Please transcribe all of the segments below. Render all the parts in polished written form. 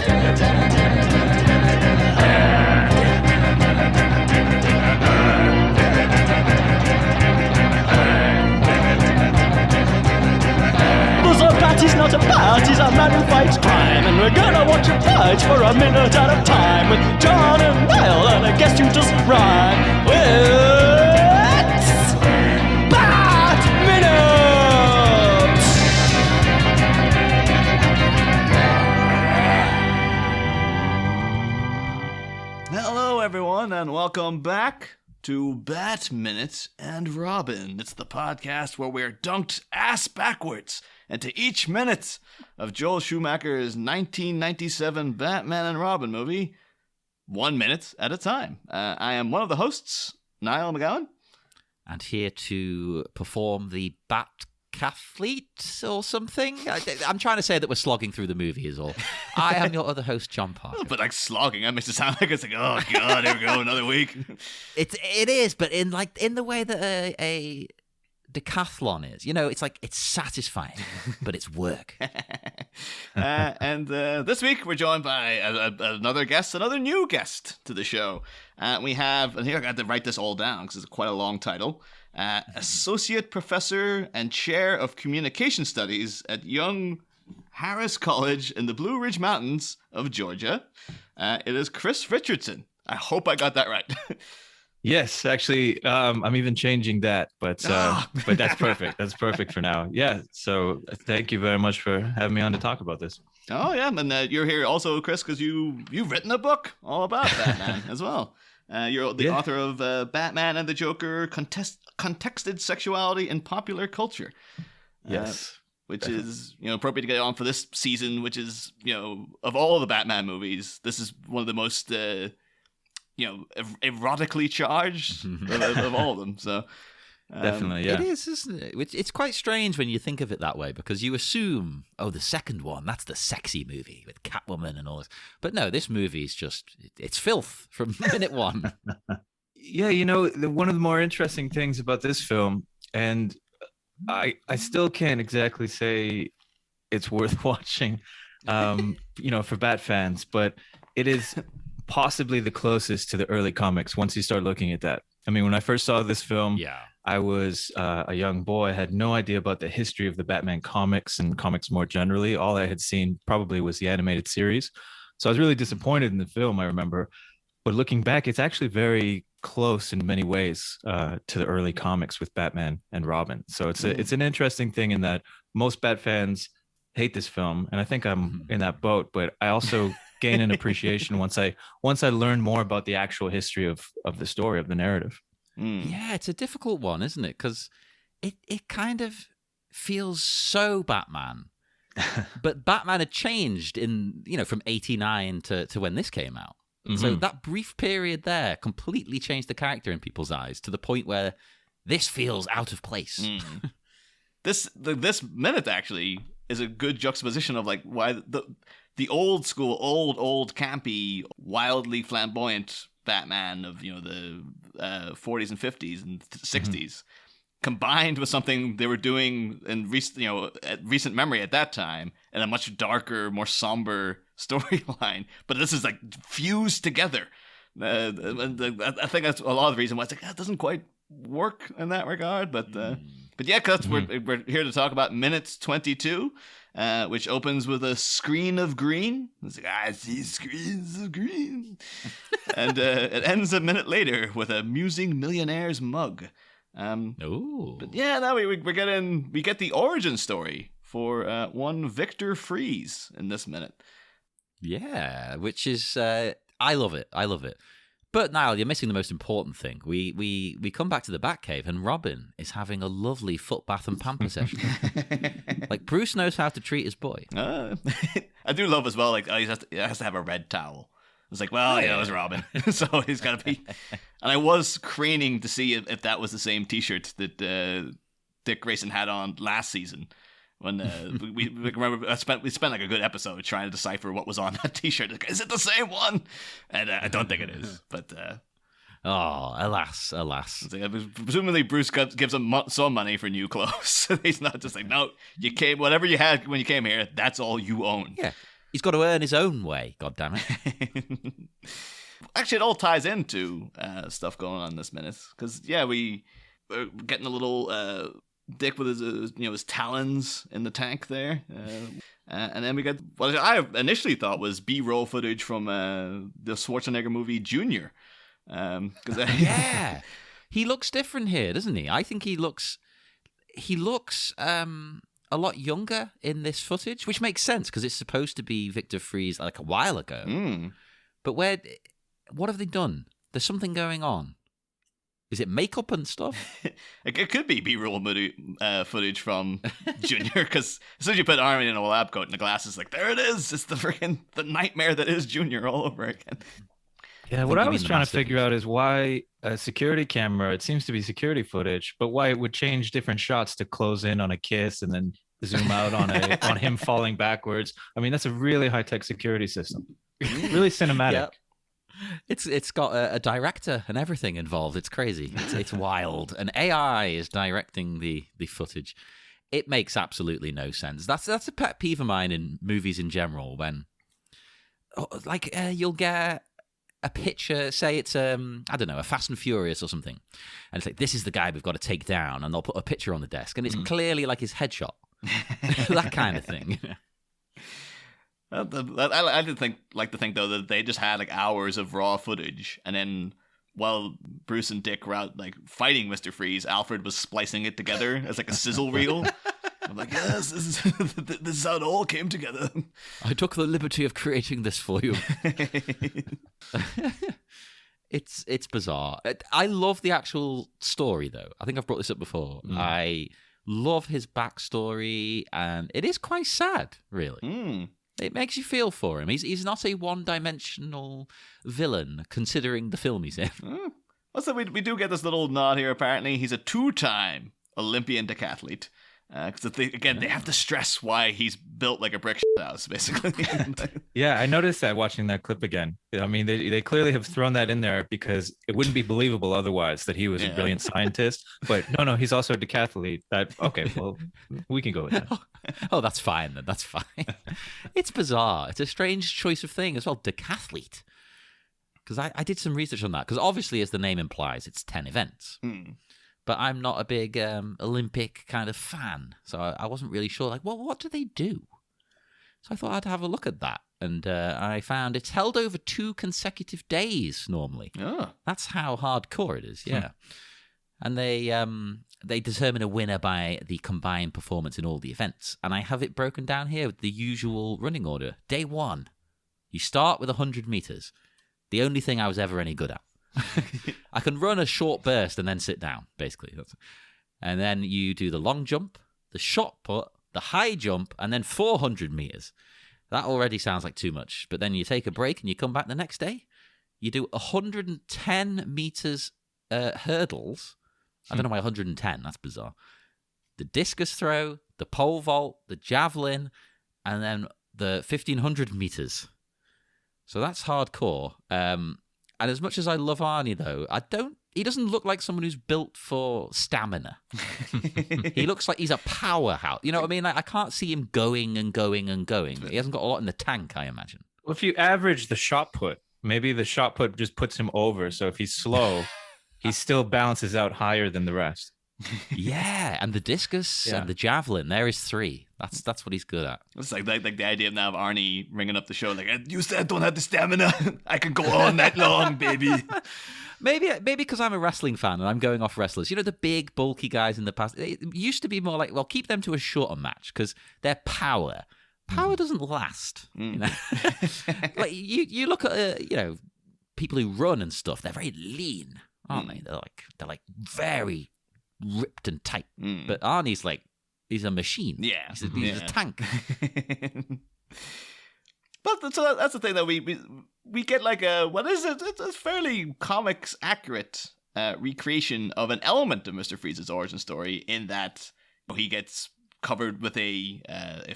He's not a bat, he's a man who fights crime. And we're gonna watch him fight for a minute at a time. With John and Niall and a guest who doesn't rhyme. It's Bat Minutes! Hello everyone and welcome back to Bat Minutes and Robin. It's the podcast where we're dunked ass backwards into each minute of Joel Schumacher's 1997 Batman and Robin movie, 1 minute at a time. I am one of the hosts, Niall McGowan. And here to perform the Batcathlete or something. I'm trying to say that we're slogging through the movie is all. I am your other host, John Parker. But like slogging, that makes it sound like it's like, oh god, here we go, another week. It is, but in the way that a decathlon is. You know, it's like, it's satisfying, but it's work. And this week we're joined by another new guest to the show. We have, and here I got to write this all down because it's quite a long title, Associate Professor and Chair of Communication Studies at Young Harris College in the Blue Ridge Mountains of Georgia. It is Chris Richardson. I hope I got that right. Yes, actually, I'm even changing that, but that's perfect. That's perfect for now. Yeah, so thank you very much for having me on to talk about this. Oh, yeah, and you're here also, Chris, because you've written a book all about Batman as well. You're the author of Batman and the Joker, Contexted Sexuality in Popular Culture. Yes. Which definitely is, appropriate to get on for this season, which is, of all the Batman movies, this is one of the most... erotically charged of all of them. So definitely, yeah. It is, isn't it? It's quite strange when you think of it that way, because you assume, the second one, that's the sexy movie with Catwoman and all this. But no, this movie is just, it's filth from minute one. Yeah, one of the more interesting things about this film, and I still can't exactly say it's worth watching, for Bat fans, but it is possibly the closest to the early comics once you start looking at that. I mean, when I first saw this film, I was a young boy. I had no idea about the history of the Batman comics and comics more generally. All I had seen probably was the animated series. So I was really disappointed in the film, I remember. But looking back, it's actually very close in many ways to the early comics with Batman and Robin. So it's an interesting thing in that most Bat fans hate this film, and I think I'm in that boat, but I also gain an appreciation once I learn more about the actual history of the story, of the narrative. Yeah, it's a difficult one, isn't it? Because it kind of feels so Batman, but Batman had changed from 89 to when this came out. Mm-hmm. So that brief period there completely changed the character in people's eyes to the point where this feels out of place. This minute actually is a good juxtaposition of like why the old school, old campy, wildly flamboyant Batman of the 40s and 50s and 60s, combined with something they were doing in recent memory at that time, and a much darker, more somber storyline. But this is like fused together. I think that's a lot of the reason why it's like that doesn't quite work in that regard. But yeah, because we're here to talk about minute 22. Which opens with a screen of green. It's like, I see screens of green. And it ends a minute later with a musing millionaire's mug. But yeah, now we get the origin story for one Victor Freeze in this minute. Yeah, which is, I love it. But Niall, you're missing the most important thing. We come back to the Batcave, and Robin is having a lovely footbath and pamper session. Like, Bruce knows how to treat his boy. I do love as well, like, he has to have a red towel. It's like, well, it was Robin. So he's got to be... And I was craning to see if that was the same T-shirt that Dick Grayson had on last season. When we remember, we spent like a good episode trying to decipher what was on that T-shirt. Like, is it the same one? And I don't think it is. But alas. Presumably, Bruce gives him some money for new clothes. He's not just like, no, whatever you had when you came here, that's all you own. Yeah. He's got to earn his own way, God damn it. Actually, it all ties into stuff going on in this minute. Because, yeah, we are getting a little Dick with his talons in the tank there. And then we get what I initially thought was B-roll footage from the Schwarzenegger movie Junior. Yeah. He looks different here, doesn't he? I think he looks a lot younger in this footage, which makes sense because it's supposed to be Victor Fries like a while ago. But what have they done? There's something going on. Is it makeup and stuff? It could be B-roll footage from Junior, because as soon as you put Armin in a lab coat and the glasses, like, there it is. It's the nightmare that is Junior all over again. Yeah, what I was trying to figure out is why a security camera, it seems to be security footage, but why it would change different shots to close in on a kiss and then zoom out on on him falling backwards. I mean, that's a really high-tech security system. Really cinematic. Yep. It's got a director and everything involved. It's crazy. It's wild. And AI is directing the footage. It makes absolutely no sense. That's a pet peeve of mine in movies in general. When you'll get a picture, say it's I don't know, a Fast and Furious or something, and it's like, this is the guy we've got to take down, and they'll put a picture on the desk, and it's clearly like his headshot, that kind of thing. I did like to think though that they just had like hours of raw footage, and then while Bruce and Dick were out like fighting Mr. Freeze, Alfred was splicing it together as like a sizzle reel. I'm like, yes, this is how it all came together. I took the liberty of creating this for you. It's bizarre. I love the actual story though. I think I've brought this up before. I love his backstory, and it is quite sad, really. It makes you feel for him. He's not a one-dimensional villain, considering the film he's in. Also, we do get this little nod here, apparently. He's a 2-time Olympian decathlete. Because they have to stress why he's built like a brick house, basically. Yeah, I noticed that watching that clip again. I mean, they clearly have thrown that in there because it wouldn't be believable otherwise that he was a brilliant scientist. But no, he's also a decathlete. Okay, well, we can go with that. Oh, that's fine then. That's fine. It's bizarre. It's a strange choice of thing as well, decathlete. Because I did some research on that. Because obviously, as the name implies, it's 10 events. But I'm not a big Olympic kind of fan, so I wasn't really sure. Like, well, what do they do? So I thought I'd have a look at that, and I found it's held over 2 consecutive days normally. Oh. That's how hardcore it is, yeah. And they determine a winner by the combined performance in all the events, and I have it broken down here with the usual running order. Day 1, you start with 100 meters, the only thing I was ever any good at. I can run a short burst and then sit down, basically. And then you do the long jump, the shot put, the high jump, and then 400 meters. That already sounds like too much. But then you take a break and you come back the next day. You do 110 meters hurdles. I don't know why 110. That's bizarre. The discus throw, the pole vault, the javelin, and then the 1500 meters. So that's hardcore. And as much as I love Arnie, though, he doesn't look like someone who's built for stamina. He looks like he's a powerhouse. You know what I mean? Like, I can't see him going and going and going. He hasn't got a lot in the tank, I imagine. Well, if you average the shot put, maybe the shot put just puts him over. So if he's slow, he still balances out higher than the rest. Yeah, and the discus and the javelin, there is 3. That's what he's good at. It's like the idea of now of Arnie ringing up the show like, you said I don't have the stamina. I can go all night long, baby. Maybe because I'm a wrestling fan and I'm going off wrestlers. You know, the big, bulky guys in the past, it used to be more like, well, keep them to a shorter match because their power doesn't last. You know? Like you look at people who run and stuff, they're very lean, aren't they? They're like very ripped and tight. But Arnie's like, he's a machine. Yeah. He's a tank. But so that's the thing that we get like it's a fairly comics accurate recreation of an element of Mr. Freeze's origin story in that he gets covered with a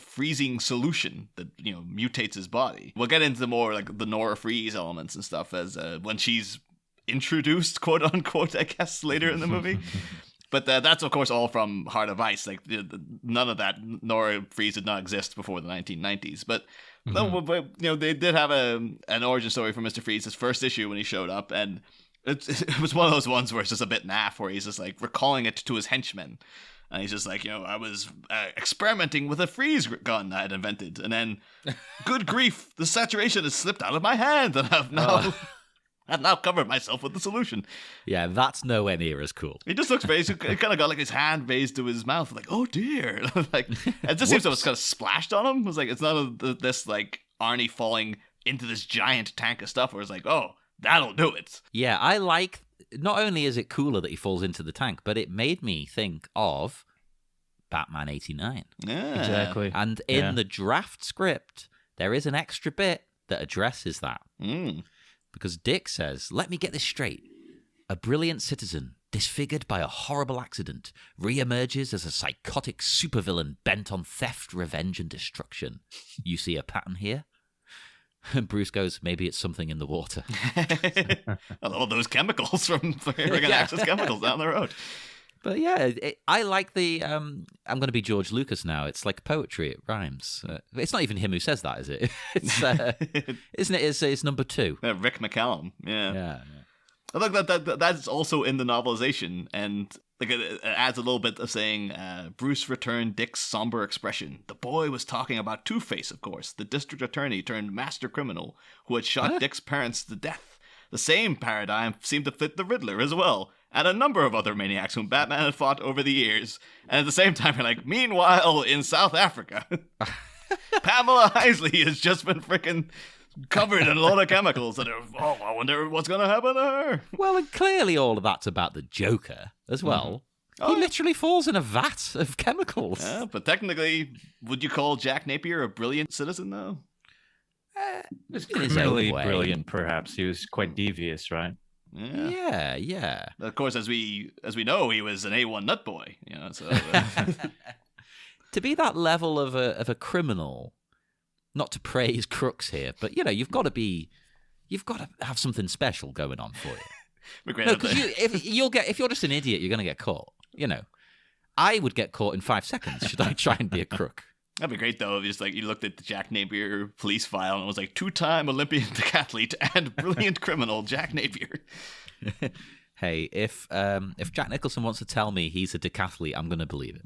freezing solution that mutates his body. We'll get into more like the Nora Freeze elements and stuff as when she's introduced, quote unquote, I guess later in the movie. But that's, of course, all from Heart of Ice. Like, none of that. Nora Freeze did not exist before the 1990s. But No, but they did have an origin story for Mr. Freeze, his first issue when he showed up, and it was one of those ones where it's just a bit naff, where he's just like recalling it to his henchmen. And he's just like, I was experimenting with a freeze gun I had invented, and then, good grief, the saturation has slipped out of my hand, and I've now covered myself with the solution. Yeah, that's nowhere near as cool. He just looks he kind of got like his hand raised to his mouth, like, oh dear. Like, it just seems to have kind of splashed on him. It was like, it's not this like Arnie falling into this giant tank of stuff where it's like, oh, that'll do it. Yeah, I like, not only is it cooler that he falls into the tank, but it made me think of Batman 89. Yeah. Exactly. And in the draft script, there is an extra bit that addresses that. Because Dick says, let me get this straight. A brilliant citizen, disfigured by a horrible accident, re-emerges as a psychotic supervillain bent on theft, revenge, and destruction. You see a pattern here? And Bruce goes, maybe it's something in the water. All those chemicals from friggin' Access Chemicals down the road. But yeah, I like the, I'm going to be George Lucas now. It's like poetry, it rhymes. It's not even him who says that, is it? It's, isn't it? It's number 2. Rick McCallum, yeah. Yeah. I think that's also in the novelization, and like it adds a little bit of saying, Bruce returned Dick's somber expression. The boy was talking about Two-Face, of course, the district attorney turned master criminal who had shot Dick's parents to death. The same paradigm seemed to fit the Riddler as well, and a number of other maniacs whom Batman had fought over the years. And at the same time, you're like, meanwhile, in South Africa, Pamela Isley has just been freaking covered in a lot of chemicals. And I wonder what's going to happen to her. Well, and clearly all of that's about the Joker as well. He literally falls in a vat of chemicals. Yeah, but technically, would you call Jack Napier a brilliant citizen, though? He was criminally brilliant, perhaps. He was quite devious, right? Yeah. Of course, as we know, he was an A1 nut boy. So to be that level of a criminal, not to praise crooks here, but you've got to have something special going on for you. No, because if you're just an idiot, you're going to get caught. I would get caught in 5 seconds should I try and be a crook. That'd be great, though, if you looked at the Jack Napier police file and it was like 2-time Olympian decathlete and brilliant criminal Jack Napier. Hey, if Jack Nicholson wants to tell me he's a decathlete, I'm going to believe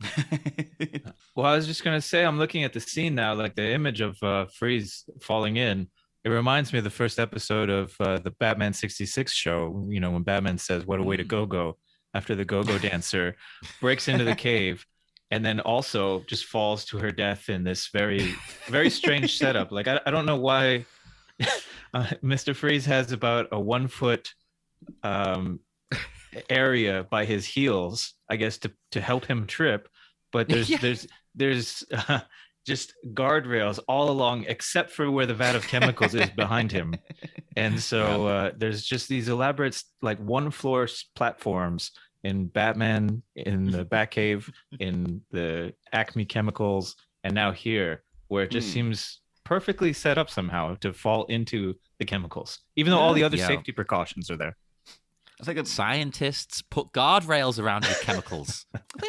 it. Well, I was just going to say, I'm looking at the scene now, like the image of Freeze falling in. It reminds me of the first episode of the Batman 66 show, when Batman says, what a way to go, after the go-go dancer breaks into the cave. And then also just falls to her death in this very, very strange setup. Like, I don't know why Mr. Freeze has about a 1 foot area by his heels, I guess, to help him trip. But there's just guardrails all along, except for where the vat of chemicals is behind him. And so there's just these elaborate, like, 1-floor platforms in Batman, in the Batcave, in the Acme Chemicals, and now here, where it just seems perfectly set up somehow to fall into the chemicals, even though all the other safety precautions are there. I think scientists put guardrails around your chemicals.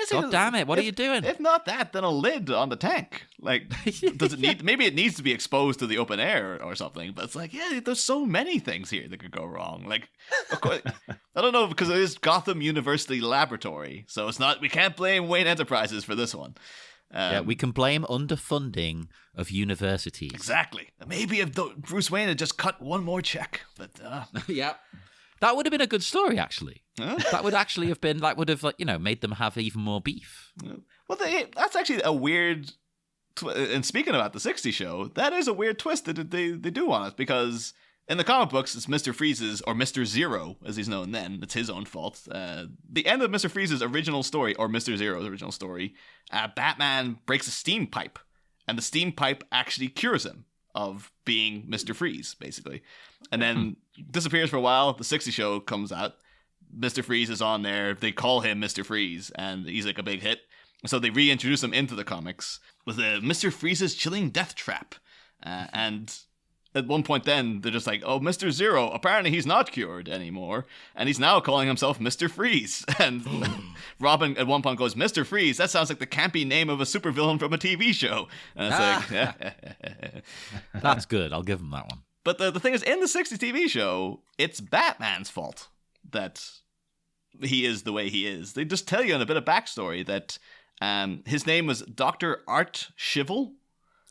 God damn it, what are you doing? If not that, then a lid on the tank. Like, does it need? Maybe it needs to be exposed to the open air or something. But it's like, there's so many things here that could go wrong. Like, of course, I don't know, because it is Gotham University Laboratory, so it's not. We can't blame Wayne Enterprises for this one. We can blame underfunding of universities. Exactly. Maybe if Bruce Wayne had just cut one more check, but yeah. That would have been a good story, actually. Huh? That would actually have been, made them have even more beef. Well, that's actually a weird, and speaking about the 60 show, that is a weird twist that they do on it, because in the comic books, it's Mr. Freeze's, or Mr. Zero, as he's known then, it's his own fault. The end of Mr. Freeze's original story, or Mr. Zero's original story, Batman breaks a steam pipe, and the steam pipe actually cures him of being Mr. Freeze, basically. And then disappears for a while. The 60 show comes out. Mr. Freeze is on there. They call him Mr. Freeze, and he's like a big hit. So they reintroduce him into the comics with Mr. Freeze's chilling death trap. And at one point then they're just like, oh, Mr. Zero, apparently he's not cured anymore, and he's now calling himself Mr. Freeze. And Robin at one point goes, Mr. Freeze, that sounds like the campy name of a supervillain from a TV show. And it's like, that's good. I'll give him that one. But the thing is, in the 60s TV show, it's Batman's fault that he is the way he is. They just tell you in a bit of backstory that his name was Dr. Art Shivel.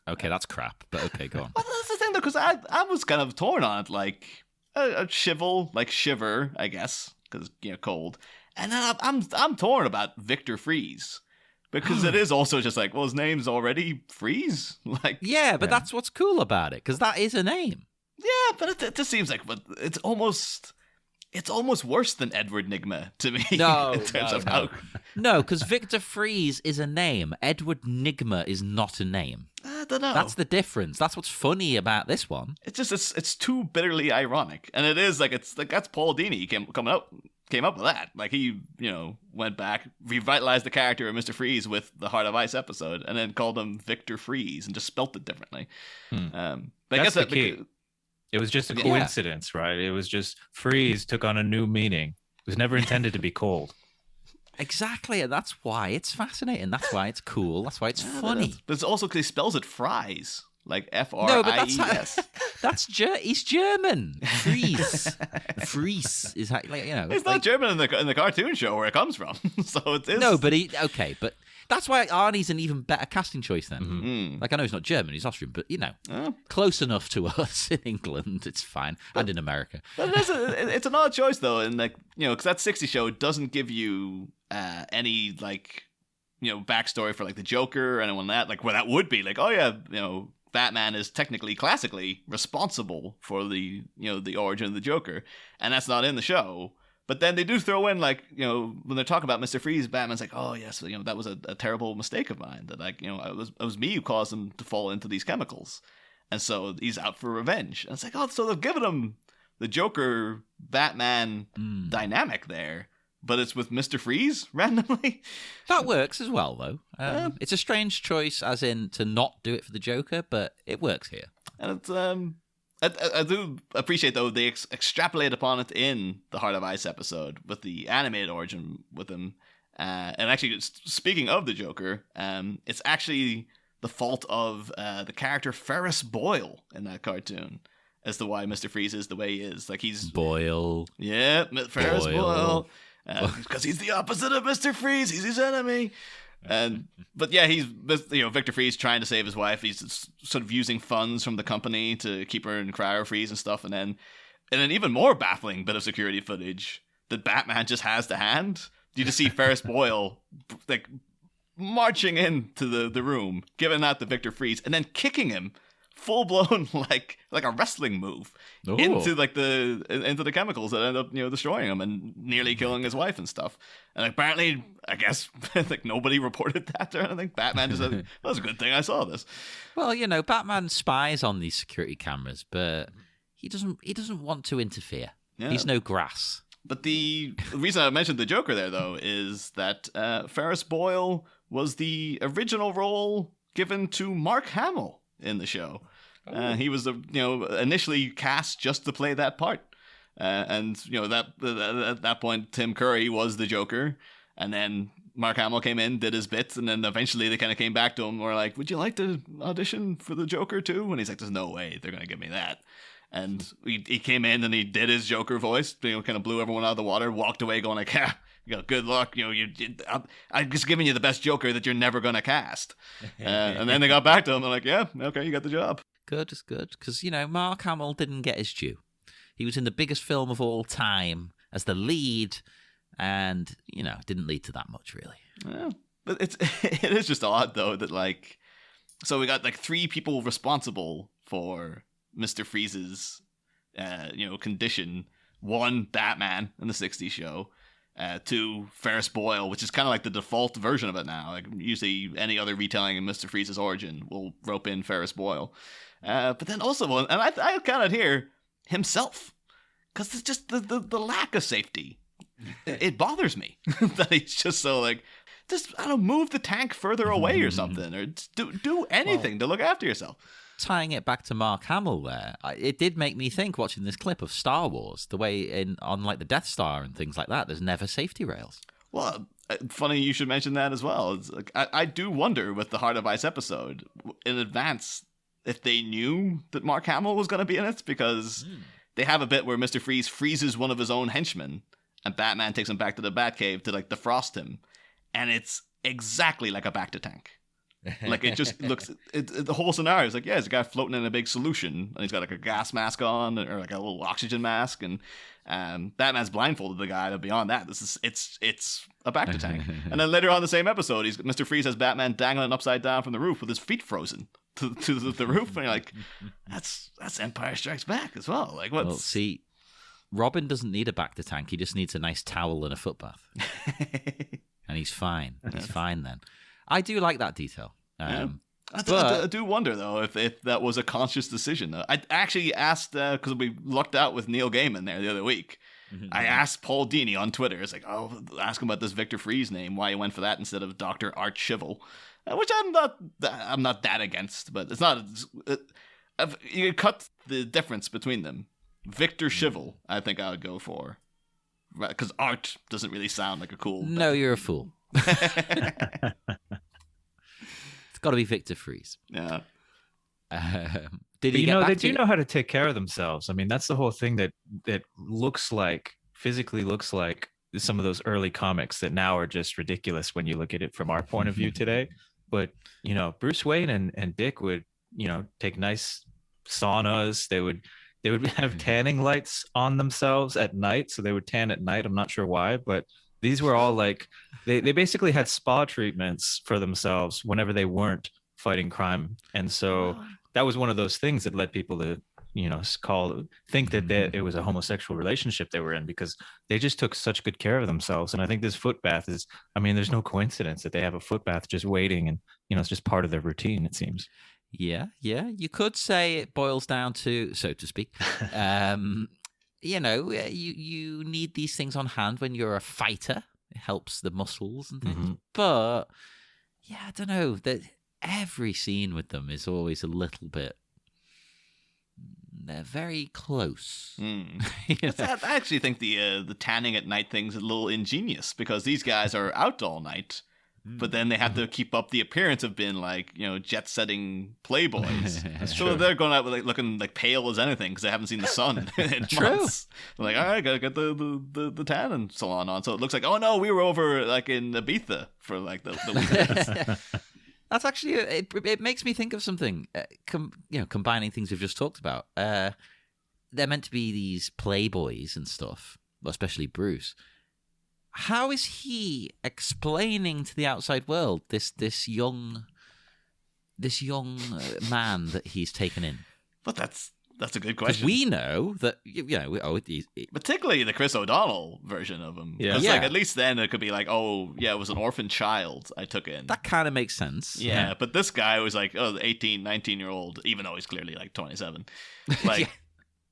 Okay, that's crap, but okay, go on. Well, that's the thing, though, because I was kind of torn on it, like, a shivel, like shiver, I guess, because, cold. And then I'm torn about Victor Freeze, because it is also just like, well, his name's already Freeze? Like, yeah, but that's what's cool about it, because that is a name. Yeah, but it just seems like it's almost worse than Edward Nigma to me. No, in terms of how... No, because Victor Freeze is a name. Edward Nigma is not a name. I don't know. That's the difference. That's what's funny about this one. It's just it's too bitterly ironic, and it is like it's like that's Paul Dini came up with that. Like he went back, revitalized the character of Mr. Freeze with the Heart of Ice episode, and then called him Victor Freeze and just spelt it differently. But I guess the key. It was just a coincidence, right? It was just Freeze took on a new meaning. It was never intended to be cold. Exactly, and that's why it's fascinating. That's why it's cool. That's why it's funny. But it's also because he spells it fries, like F-R-I-E-S. He's German. Freeze. Freeze is It's not German in the cartoon show where it comes from. So it is. No, but but that's why Arnie's an even better casting choice then. Mm-hmm. Like, I know he's not German, he's Austrian, but, close enough to us in England, it's fine. And in America. But it's an odd choice, though, and, like, because that 60 show doesn't give you any, like, backstory for, like, the Joker or anyone that, like, where that would be, like, oh, yeah, Batman is technically, classically responsible for the, the origin of the Joker, and that's not in the show. But then they do throw in, like, when they're talking about Mr. Freeze, Batman's like, oh, yes, that was a terrible mistake of mine. That, like, it was me who caused him to fall into these chemicals. And so he's out for revenge. And it's like, oh, so they've given him the Joker-Batman dynamic there. But it's with Mr. Freeze randomly. That works as well, though. It's a strange choice, as in to not do it for the Joker, but it works here. And it's... I do appreciate, though, they extrapolate upon it in the Heart of Ice episode with the animated origin with him. And actually, speaking of the Joker, it's actually the fault of the character Ferris Boyle in that cartoon as to why Mr. Freeze is the way he is. Like, he's... Boyle. Yeah, Ferris Boyle. Because he's the opposite of Mr. Freeze. He's his enemy. But yeah, he's Victor Freeze trying to save his wife. He's sort of using funds from the company to keep her in cryo freeze and stuff. And then an even more baffling bit of security footage that Batman just has to hand. You just see Ferris Boyle like marching into the room, giving that to Victor Freeze, and then kicking him full blown like a wrestling move into the chemicals that end up destroying him and nearly killing his wife and stuff. And apparently, I guess like nobody reported that or anything. Batman just said, "That's a good thing I saw this." Well, Batman spies on these security cameras, but he doesn't want to interfere. Yeah. He's no grass. But the reason I mentioned the Joker there, though, is that Ferris Boyle was the original role given to Mark Hamill in the show. He was initially cast just to play that part, and that at that point Tim Curry was the Joker, and then Mark Hamill came in, did his bits, and then eventually they kind of came back to him and were like, "Would you like to audition for the Joker too?" And he's like, "There's no way they're gonna give me that." And he came in and he did his Joker voice, kind of blew everyone out of the water, walked away going like, good luck, I'm just giving you the best Joker that you're never gonna cast. And then they got back to him and like, yeah, okay, you got the job. Good, it's good, because Mark Hamill didn't get his due. He was in the biggest film of all time as the lead, and didn't lead to that much really. Yeah, but it is just odd though that like, so we got like 3 people responsible for Mr. Freeze's condition. 1, Batman in the 60s show. 2, Ferris Boyle, which is kind of like the default version of it now. Like usually any other retelling of Mr. Freeze's origin will rope in Ferris Boyle. But then also, and I counted here, himself. Because it's just the lack of safety. It bothers me that he's just so like, just, I don't know, move the tank further away or something. Or do anything to look after yourself. tying it back to Mark Hamill there, it did make me think watching this clip of Star Wars, the way on like the Death Star and things like that, there's never safety rails. Well, funny you should mention that as well. It's like, I do wonder with the Heart of Ice episode in advance if they knew that Mark Hamill was going to be in it, because they have a bit where Mr. Freeze freezes one of his own henchmen and Batman takes him back to the Batcave to like defrost him, and it's exactly like a Bacta-tank. Like it just looks, the whole scenario is like, yeah, there's a guy floating in a big solution and he's got like a gas mask on or like a little oxygen mask, and Batman's blindfolded the guy, but beyond that, it's a Bacta-tank. And then later on in the same episode, Mr. Freeze has Batman dangling upside down from the roof with his feet frozen to the roof, and you're like, that's Empire Strikes Back as well. Like, what's... Well, see, Robin doesn't need a Bacta-tank. He just needs a nice towel and a footbath. And he's fine. He's fine then. I do like that detail. I do wonder, though, if that was a conscious decision. I actually asked, because we lucked out with Neil Gaiman there the other week. I asked Paul Dini on Twitter. It's like, ask him about this Victor Freeze name, why he went for that instead of Dr. Art Chivel, which I'm not that against, but it's not. You cut the difference between them. Victor Chivel, I think I would go for, because Art doesn't really sound like a cool. No, you're a fool. It's got to be Victor Freeze. Yeah. Did he they do know how to take care of themselves. I mean, that's the whole thing that physically looks like some of those early comics that now are just ridiculous when you look at it from our point of view today. But, Bruce Wayne and Dick would, take nice saunas. They would have tanning lights on themselves at night. So they would tan at night. I'm not sure why, but these were all like, they basically had spa treatments for themselves whenever they weren't fighting crime. And so that was one of those things that led people to, think that it was a homosexual relationship they were in, because they just took such good care of themselves. And I think this foot bath is, there's no coincidence that they have a foot bath just waiting, and, it's just part of their routine, it seems. Yeah. You could say it boils down to, so to speak, you need these things on hand when you're a fighter. It helps the muscles and things. But yeah, I don't know, that every scene with them is always a little bit, they're very close. I actually think the tanning at night thing's a little ingenious, because these guys are out all night, but then they have to keep up the appearance of being like, jet-setting playboys. So they're going out with looking like pale as anything because they haven't seen the sun in months. They're like, all right, gotta get the tanning salon on. So it looks like, oh no, we were over like in Ibiza for like the weekends. That's actually, it makes me think of something, combining things we've just talked about. They're meant to be these playboys and stuff, especially Bruce. How is he explaining to the outside world this young man that he's taken in? But that's a good question. We know that particularly the Chris O'Donnell version of him. Yeah. Like, at least then it could be like, oh yeah, it was an orphan child I took in. That kind of makes sense. Yeah, but this guy was like, 18, 19-year-old, even though he's clearly like 27. Like,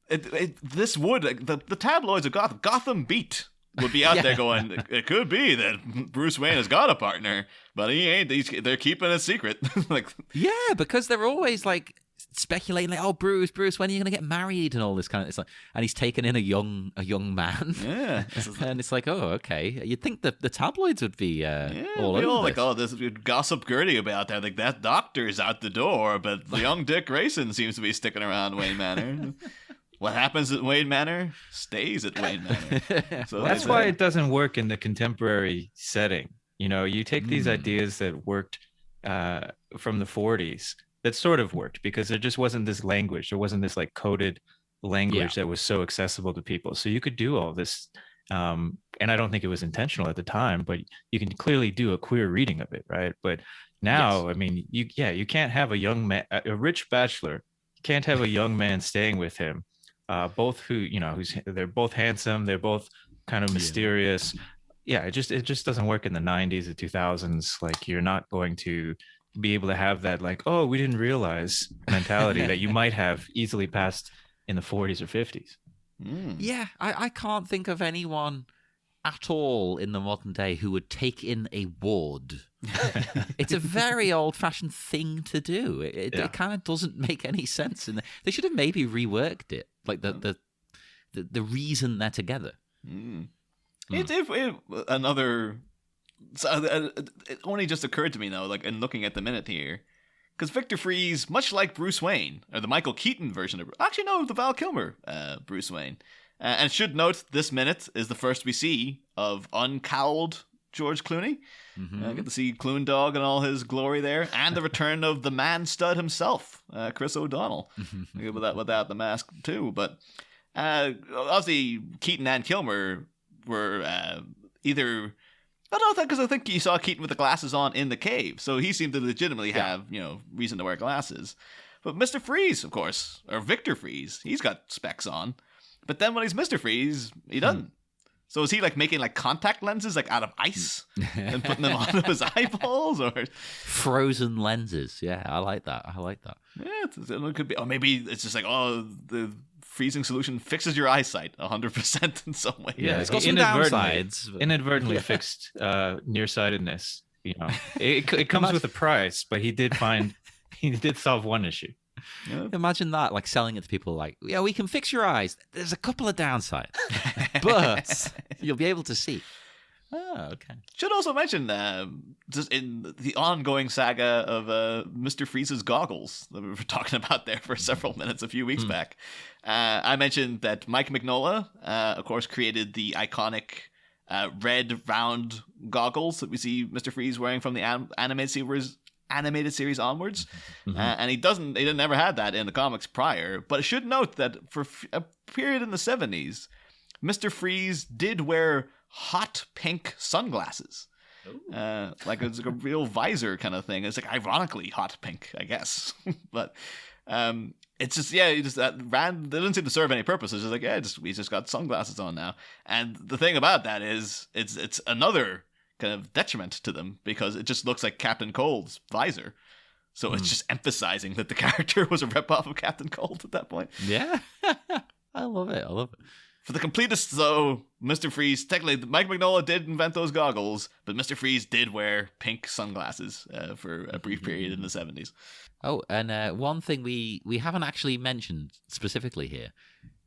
this would, the tabloids of Gotham Beat would be out there going, it could be that Bruce Wayne has got a partner, but he ain't. They're keeping it secret. Like, yeah, because they're always like speculating, like, oh, Bruce, when are you gonna get married and all this kind of. It's like, and he's taken in a young man. Yeah, and it's like, oh, okay. You'd think the tabloids would be all over like, oh, this gossip Gertie about that. Like, that doctor's out the door, but the young Dick Grayson seems to be sticking around Wayne Manor. What happens at Wayne Manor stays at Wayne Manor. So that's why it doesn't work in the contemporary setting. You take these ideas that worked from the 40s, that sort of worked, because there just wasn't this language. There wasn't this like coded language that was so accessible to people. So you could do all this. And I don't think it was intentional at the time, but you can clearly do a queer reading of it, right? But now, you can't have a young man, a rich bachelor, can't have a young man staying with him. Both who, they're both handsome, they're both kind of mysterious. Yeah, it just doesn't work in the 90s or 2000s. Like, you're not going to be able to have that, like, oh, we didn't realize mentality that you might have easily passed in the 40s or 50s. Yeah, I can't think of anyone at all in the modern day who would take in a ward. It's a very old-fashioned thing to do. It kind of doesn't make any sense. And they should have maybe reworked it, like the reason they're together. It only just occurred to me though, like in looking at the minute here, because Victor Fries, much like Bruce Wayne, or the Michael Keaton version of, actually no, the Val Kilmer Bruce Wayne, and should note this minute is the first we see of uncowled George Clooney. Get to see Clune Dog and all his glory there, and the return of the man stud himself, Chris O'Donnell, without the mask too. But obviously Keaton and Kilmer were either. I don't know, because I think you saw Keaton with the glasses on in the cave, so he seemed to legitimately have, reason to wear glasses. But Mr. Freeze, of course, or Victor Freeze, he's got specs on. But then when he's Mr. Freeze, he doesn't. So is he like making like contact lenses like out of ice and putting them onto his eyeballs, or frozen lenses? Yeah, I like that. Yeah, it could be. Or maybe it's just like, the freezing solution fixes your eyesight 100% in some way. Yeah, it's got some downsides. Inadvertently fixed nearsightedness. It comes with a price, but he did solve one issue. Yeah. Imagine that, like selling it to people like, yeah, we can fix your eyes. There's a couple of downsides, but you'll be able to see. Oh, okay. Should also mention, just in the ongoing saga of Mr. Freeze's goggles that we were talking about there for several minutes a few weeks back, I mentioned that Mike Mignola, of course, created the iconic red round goggles that we see Mr. Freeze wearing from the animated series onwards, and he didn't ever had that in the comics prior. But I should note that for a period in the 70s, Mr. Freeze did wear hot pink sunglasses, like it's like a real visor kind of thing. It's like ironically hot pink, I guess. But it's just they didn't seem to serve any purpose. It's just like we just got sunglasses on now. And the thing about that is it's another kind of detriment to them, because it just looks like Captain Cold's visor. So it's just emphasizing that the character was a ripoff of Captain Cold at that point. Yeah. I love it. For the completists, though, Mr. Freeze, technically, Mike Mignola did invent those goggles, but Mr. Freeze did wear pink sunglasses for a brief period in the 70s. Oh, and one thing we haven't actually mentioned specifically here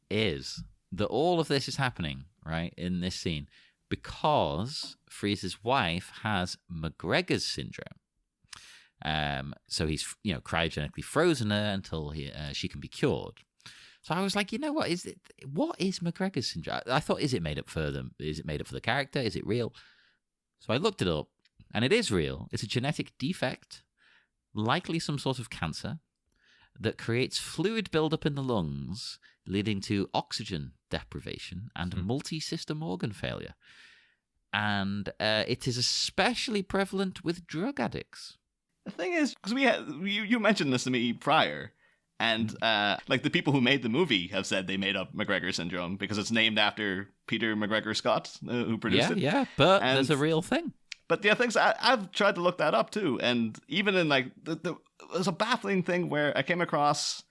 is that all of this is happening, right, in this scene, because Freeze's wife has MacGregor's syndrome. So he's, cryogenically frozen her until she can be cured. So I was like, what is MacGregor's syndrome? I thought, is it made up for them? Is it made up for the character? Is it real? So I looked it up, and it is real. It's a genetic defect, likely some sort of cancer, that creates fluid buildup in the lungs, leading to oxygen deprivation and multi-system organ failure. And it is especially prevalent with drug addicts. The thing is, because you mentioned this to me prior, and like the people who made the movie have said they made up MacGregor syndrome because it's named after Peter MacGregor Scott, who produced it. Yeah, but there's a real thing. But the things I've tried to look that up too, and even in like there's a baffling thing where I came across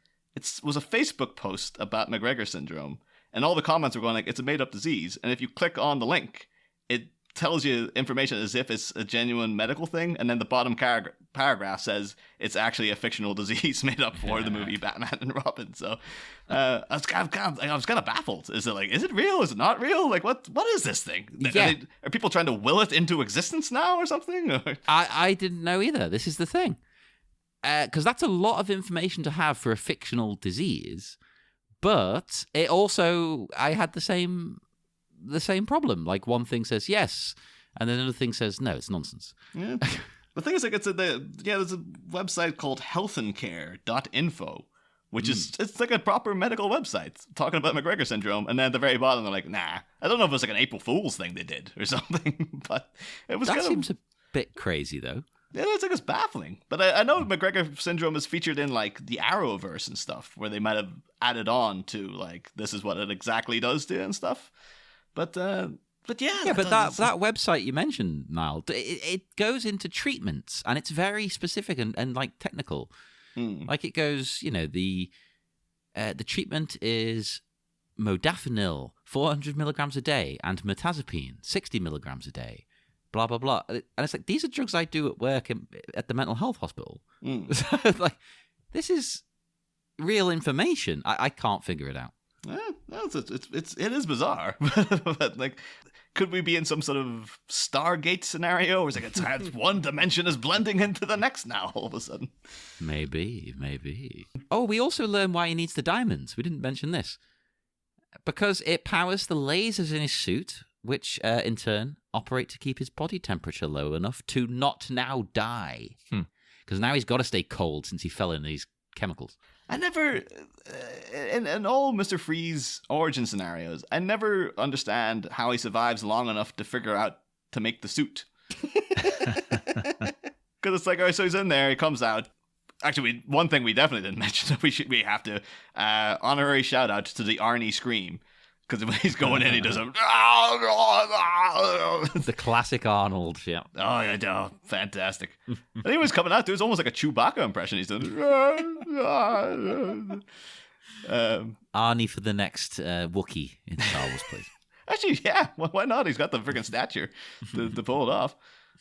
was a Facebook post about MacGregor syndrome, and all the comments were going like, it's a made up disease, and if you click on the link, it tells you information as if it's a genuine medical thing, and then the bottom paragraph says it's actually a fictional disease made up for the movie Batman and Robin. So I was kind of baffled. Is it real? Is it not real? Like what is this thing? Yeah. Are people trying to will it into existence now or something? I didn't know either. This is the thing. Because that's a lot of information to have for a fictional disease, but it also, I had the same problem. Like one thing says yes, and then another thing says no, it's nonsense. Yeah. The thing is, like, there's a website called healthandcare.info, which is, it's like a proper medical website talking about MacGregor syndrome, and then at the very bottom they're like, nah, I don't know if it was like an April Fool's thing they did or something, but it was that seems a bit crazy though. Yeah, it's baffling. But I know MacGregor syndrome is featured in like the Arrowverse and stuff, where they might have added on to like, this is what it exactly does to you and stuff. But that website you mentioned, Niall, it goes into treatments, and it's very specific and like technical. Like it goes, the treatment is modafinil 400 milligrams a day, and mirtazapine, 60 milligrams a day, blah, blah, blah. And it's like, these are drugs I do at work at the mental health hospital. So, like, this is real information. I can't figure it out. It is bizarre. But, like, could we be in some sort of Stargate scenario where it's like it's one dimension is blending into the next now all of a sudden? Maybe. Oh, we also learn why he needs the diamonds. We didn't mention this. Because it powers the lasers in his suit, which in turn operate to keep his body temperature low enough to not now die. Because now he's got to stay cold since he fell in these chemicals. I never, in all Mr. Freeze origin scenarios, I never understand how he survives long enough to figure out to make the suit. Because it's like, all right, so he's in there, he comes out. Actually, one thing we definitely didn't mention, we have to honorary shout out to the Arnie scream. Because when he's going in, he does a... The classic Arnold, yeah. Oh, yeah, fantastic. And he was coming out, there was almost like a Chewbacca impression he's doing. Arnie for the next Wookiee in Star Wars, please. Actually, yeah, why not? He's got the freaking stature to pull it off.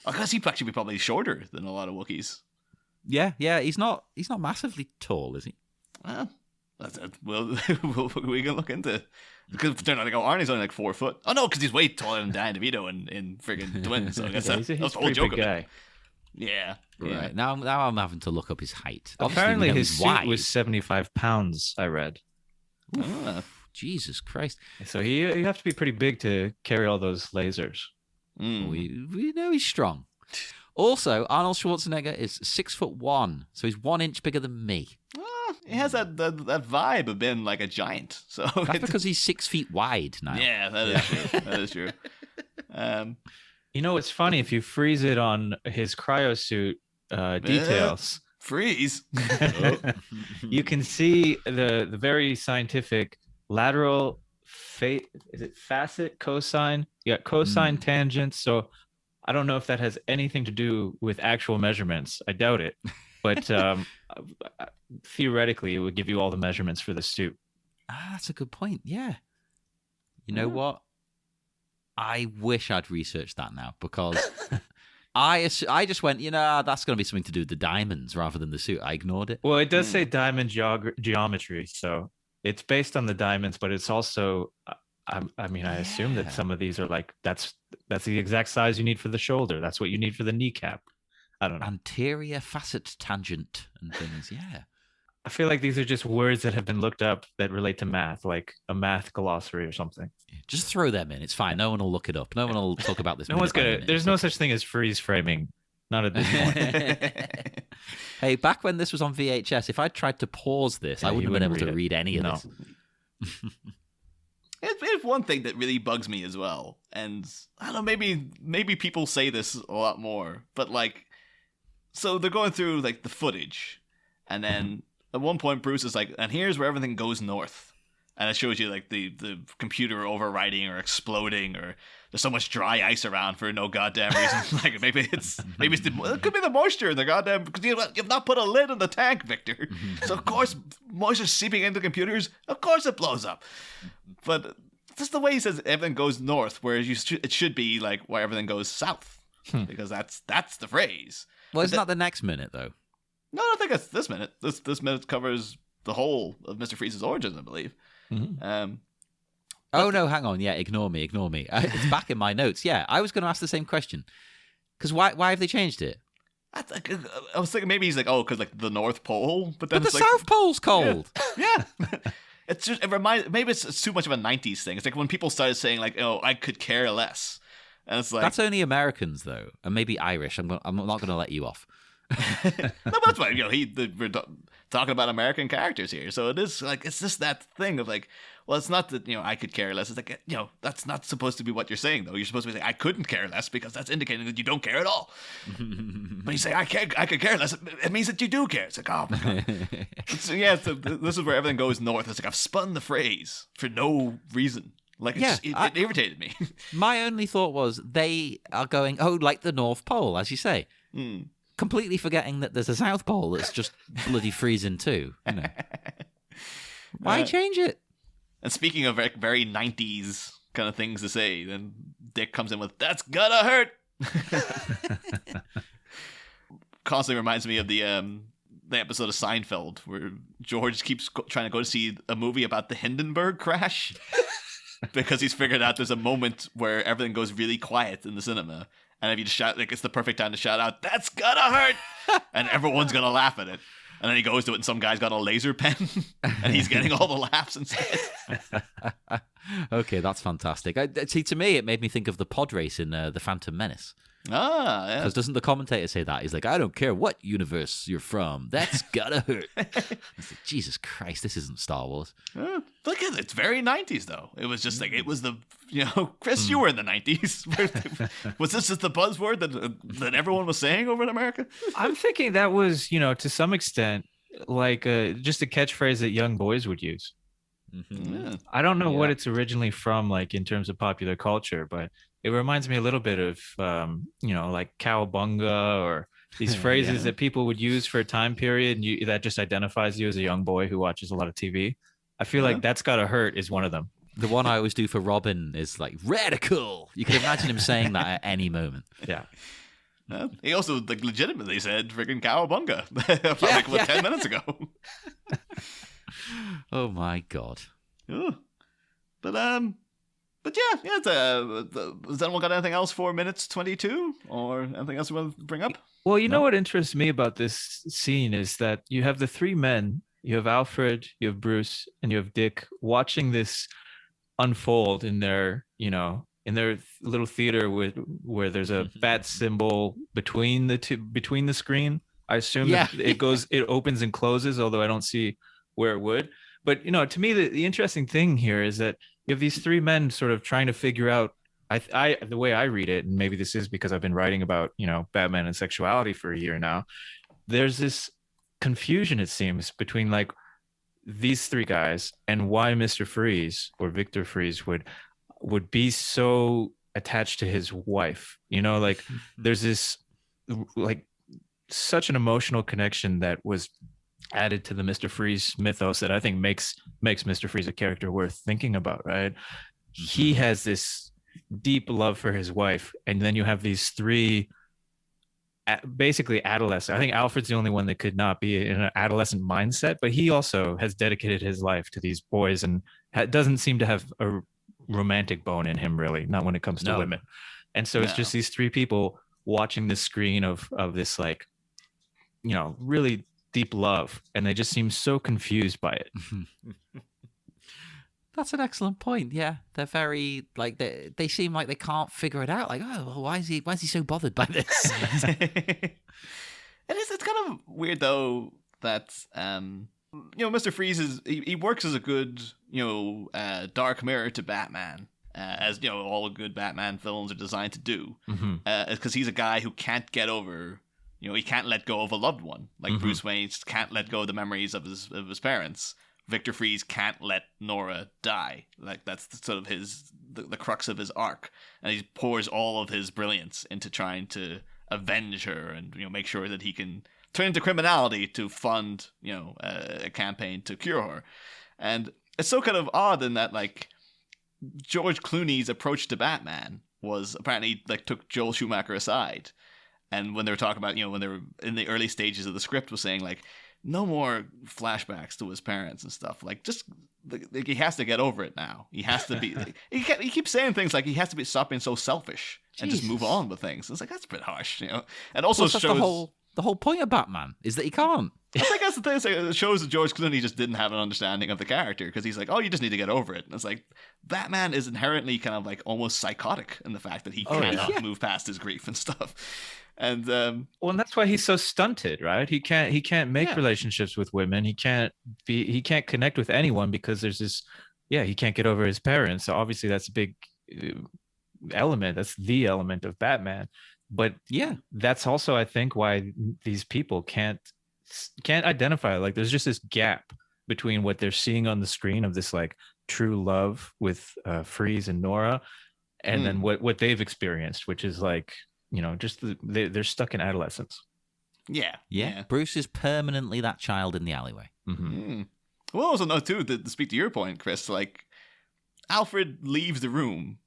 I guess he'd actually be probably shorter than a lot of Wookiees. Yeah, he's not massively tall, is he? Well, we can look into... Because they're not like, oh, Arnie's only like 4 foot. Oh, no, because he's way taller than Dan DeVito in friggin' Twins. So I guess he's that's the a whole pretty joke big of guy. it. Yeah. Right. Now I'm having to look up his height. Apparently Obviously, his he's suit wide. was 75 pounds, I read. Jesus Christ. So you have to be pretty big to carry all those lasers. We know he's strong. Also, Arnold Schwarzenegger is 6'1", so he's 1 inch bigger than me. He has that vibe of being like a giant. So that's because he's 6 feet wide now. Yeah, that is true. That is true. You know, it's funny if you freeze it on his cryosuit details. Freeze. You can see the very scientific lateral is it facet cosine? You got cosine tangents. So I don't know if that has anything to do with actual measurements. I doubt it. But theoretically, it would give you all the measurements for the suit. That's a good point. Yeah. You know what? I wish I'd researched that now because I just went, that's going to be something to do with the diamonds rather than the suit. I ignored it. Well, it does say diamond geometry, so it's based on the diamonds, but it's also, I assume that some of these are like, that's the exact size you need for the shoulder. That's what you need for the kneecap. I don't know. Anterior facet tangent and things, yeah. I feel like these are just words that have been looked up that relate to math, like a math glossary or something. Just throw them in. It's fine. No one will look it up. No one will talk about this. No one's gonna. There's no such thing as freeze framing. Not at this point. Hey, back when this was on VHS, if I tried to pause this, I wouldn't have been able to read any of this. It's one thing that really bugs me as well, and I don't know, maybe people say this a lot more, but like, so they're going through like the footage, and then at one point Bruce is like, and here's where everything goes north, and it shows you like the computer overwriting or exploding, or there's so much dry ice around for no goddamn reason. Like maybe it could be the moisture in the goddamn, because you've not put a lid on the tank, Victor. So of course moisture seeping into computers, of course it blows up. But just the way he says everything goes north, whereas it should be like where everything goes south, because that's the phrase. Well, it's not the next minute though. No, I think it's this minute. This minute covers the whole of Mr. Freeze's origins, I believe. Mm-hmm. Oh no, hang on. Yeah, ignore me. It's back in my notes. Yeah, I was going to ask the same question. Because why have they changed it? I was thinking maybe he's like, oh, because like the North Pole, but then the South Pole's cold. Yeah. It's just, maybe it's too much of a 90s thing. It's like when people started saying like, oh, I could care less. And it's like, that's only Americans though, and maybe Irish. I'm not going to let you off. No, but that's why we're talking about American characters here, so it is like it's just that thing of like, well, it's not that I could care less. It's like that's not supposed to be what you're saying though. You're supposed to be saying I couldn't care less because that's indicating that you don't care at all. But you say I could care less. It means that you do care. It's like, oh my god. So this is where everything goes north. It's like I've spun the phrase for no reason. Like it irritated me. My only thought was they are going like the North Pole, as you say. Completely forgetting that there's a South Pole that's just bloody freezing too. Why change it? And speaking of very, very 90s kind of things to say, then Dick comes in with, "That's gonna hurt." Constantly reminds me of the episode of Seinfeld where George keeps trying to go to see a movie about the Hindenburg crash because he's figured out there's a moment where everything goes really quiet in the cinema, and if you just shout, like, it's the perfect time to shout out, "That's gonna hurt," and everyone's gonna laugh at it. And then he goes to it, and some guy's got a laser pen, and he's getting all the laughs instead. Okay, that's fantastic. See, to me, it made me think of the pod race in The Phantom Menace. Ah, yeah. Because doesn't the commentator say that? He's like, "I don't care what universe you're from. That's gotta hurt." It's like, Jesus Christ, this isn't Star Wars. Look at it. It's very 90s, though. It was just like, it was the, Chris, you were in the 90s. Was this just the buzzword that everyone was saying over in America? I'm thinking that was, to some extent, like just a catchphrase that young boys would use. Mm-hmm. Yeah. I don't know what it's originally from, like in terms of popular culture, but it reminds me a little bit of, like cowabunga or these phrases that people would use for a time period, and that just identifies you as a young boy who watches a lot of TV. I feel like "That's gotta hurt" is one of them. The one I always do for Robin is like "radical." You can imagine him saying that at any moment. Yeah. He also legitimately said freaking cowabunga 10 minutes ago. Oh my God. But yeah. Has anyone got anything else for minutes 22 or anything else you want to bring up? Well, you know what interests me about this scene is that you have the three men. You have Alfred, you have Bruce, and you have Dick watching this unfold in their, little theater where there's a bat symbol between the screen. I assume that it opens and closes, although I don't see where it would. But to me, the interesting thing here is that you have these three men sort of trying to figure out. The way I read it, and maybe this is because I've been writing about Batman and sexuality for a year now. There's this confusion, it seems, between like these three guys and why Mr. Freeze or Victor Freeze would be so attached to his wife. Like there's this like such an emotional connection that was added to the Mr. Freeze mythos that I think makes Mr. Freeze a character worth thinking about, right? He has this deep love for his wife, and then you have these three basically adolescent. I think Alfred's the only one that could not be in an adolescent mindset, but he also has dedicated his life to these boys and doesn't seem to have a romantic bone in him, really, not when it comes to women. And so it's just these three people watching the screen of this, like, really deep love, and they just seem so confused by it. That's an excellent point. Yeah, they're very like they seem like they can't figure it out. Like, oh, well, why is he so bothered by this? It's kind of weird though that Mr. Freeze he works as a good dark mirror to Batman, as all good Batman films are designed to do, because he's a guy who can't get over. He can't let go of a loved one, like Bruce Wayne can't let go of the memories of his parents. Victor Freeze can't let Nora die. Like that's sort of the crux of his arc, and he pours all of his brilliance into trying to avenge her and make sure that he can turn into criminality to fund a campaign to cure her. And it's so kind of odd in that like George Clooney's approach to Batman was apparently like took Joel Schumacher aside, and when they were talking about when they were in the early stages of the script was saying like, no more flashbacks to his parents and stuff. Like, just like, he has to get over it now. He has to be. He keeps saying things like he has to stop being so selfish and just move on with things. It's like that's a bit harsh, And also shows the whole point of Batman is that he can't. I think that's the thing. It shows that George Clooney just didn't have an understanding of the character because he's like, oh, you just need to get over it. And it's like Batman is inherently kind of like almost psychotic in the fact that he cannot move past his grief and stuff. And and that's why he's so stunted, right? He can't make relationships with women. He can't connect with anyone because there's this he can't get over his parents. So obviously that's a big element. That's the element of Batman. But that's also I think why these people can't identify. Like there's just this gap between what they're seeing on the screen of this like true love with Freeze and Nora, and then what they've experienced, which is like just they're stuck in adolescence. Yeah. Bruce is permanently that child in the alleyway. Well, also know too to speak to your point, Chris. Like Alfred leaves the room,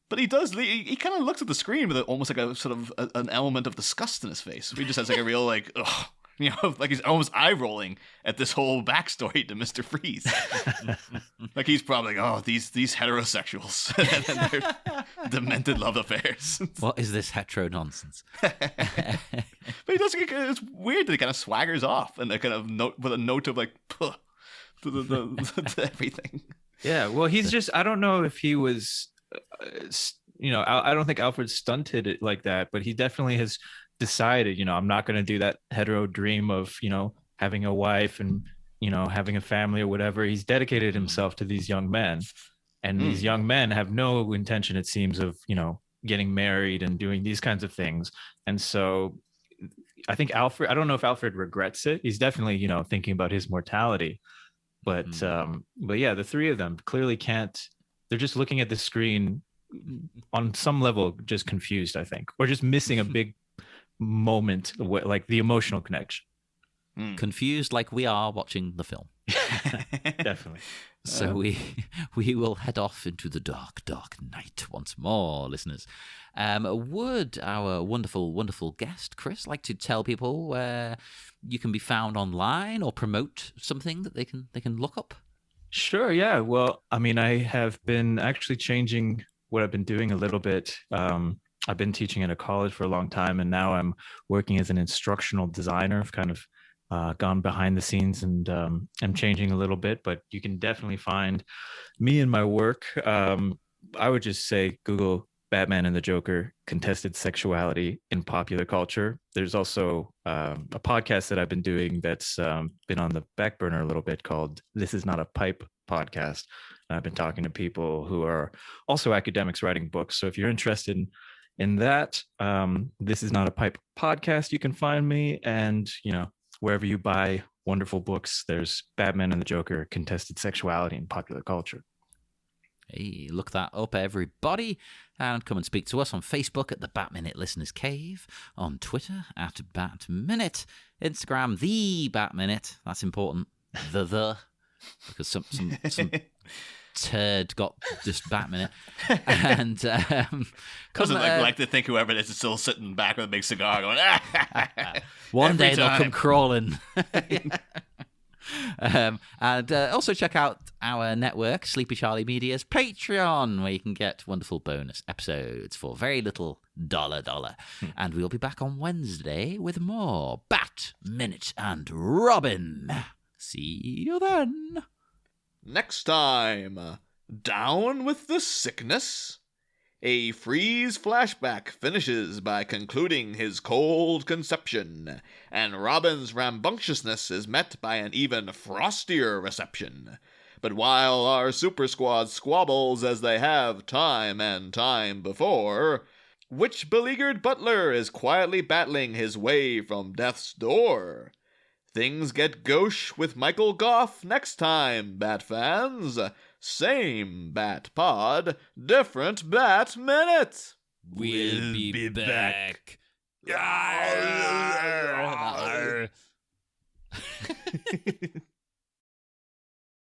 but he does. He kind of looks at the screen with almost like a sort of an element of disgust in his face. He just has like a real like, ugh, you know, like he's almost eye rolling at this whole backstory to Mr. Freeze. Like he's probably like, oh, these heterosexuals and their demented love affairs. What is this hetero nonsense? But he does. It's weird that he kind of swaggers off and a kind of note with a note of like, puh, to everything. Yeah, well, he's just, I don't know if he was, you know, I don't think Alfred stunted it like that, but he definitely has decided, you know, I'm not going to do that hetero dream of, you know, having a wife and, you know, having a family or whatever. He's dedicated himself to these young men, and these young men have no intention, it seems, of, you know, getting married and doing these kinds of things. And so I think Alfred, I don't know if Alfred regrets it. He's definitely, you know, thinking about his mortality. But yeah, the three of them clearly can't. They're just looking at the screen on some level, just confused, I think, or just missing a big moment, like the emotional connection. Confused like we are watching the film. Definitely. So we will head off into the dark, dark night once more, listeners. Would our wonderful, wonderful guest, Chris, like to tell people where you can be found online or promote something that they can look up? Sure, yeah. Well, I mean, I have been actually changing what I've been doing a little bit. I've been teaching at a college for a long time, and now I'm working as an instructional designer. I've kind of gone behind the scenes and I'm changing a little bit, but you can definitely find me and my work. I would just say Google Batman and the Joker contested sexuality in popular culture. There's also a podcast that I've been doing that's been on the back burner a little bit called This Is Not a Pipe podcast. And I've been talking to people who are also academics writing books. So if you're interested in that, This Is Not a Pipe podcast, you can find me. And, you know, wherever you buy wonderful books, there's Batman and the Joker contested sexuality in popular culture. Hey, look that up, everybody. And come and speak to us on Facebook at the Bat Minute Listeners Cave, on Twitter at Bat Minute, Instagram, the Bat Minute. That's important. Because some turd got just Bat Minute. And doesn't like to think whoever it is still sitting back with a big cigar going, one day they'll come crawling. And also check out our network, Sleepy Charlie Media's Patreon, where you can get wonderful bonus episodes for very little $1. And we'll be back on Wednesday with more Bat Minute and Robin. See you then. Next time, down with the sickness. A Freeze flashback finishes by concluding his cold conception, and Robin's rambunctiousness is met by an even frostier reception. But while our super squad squabbles as they have time and time before, which beleaguered butler is quietly battling his way from death's door? Things get gauche with Michael Goff next time, Bat fans. Same Bat Pod, different Bat Minute. We'll be back.